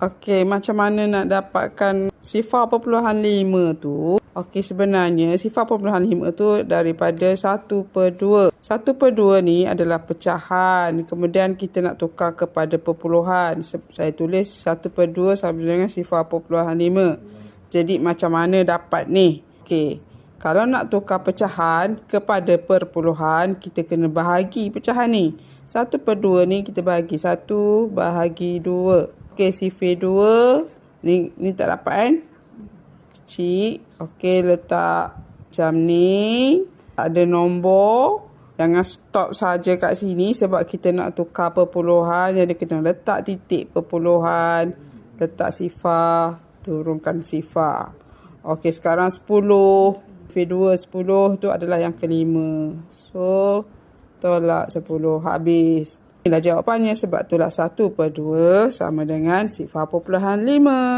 Okey, macam mana nak dapatkan sifar perpuluhan 5 tu? Okey, sebenarnya sifar perpuluhan 5 tu daripada 1/2. 1/2 ni adalah pecahan. Kemudian kita nak tukar kepada perpuluhan. Saya tulis 1/2 sama dengan sifar perpuluhan 5. Jadi macam mana dapat ni? Okey, kalau nak tukar pecahan kepada perpuluhan, kita kena bahagi pecahan ni. 1/2 ni kita bahagi 1 bahagi 2. Okey, sifar 2. Ni tak dapat kan? Kecil. Okey, letak macam ni. Ada nombor. Jangan stop saja kat sini sebab kita nak tukar perpuluhan. Jadi kena letak titik perpuluhan. Letak sifar. Turunkan sifar. Okey, sekarang 10. Sifar 2, 10 tu adalah yang kelima. So, tolak 10. Habis. Inilah jawapannya, sebab itulah 1/2 sama dengan sifar perpuluhan 5.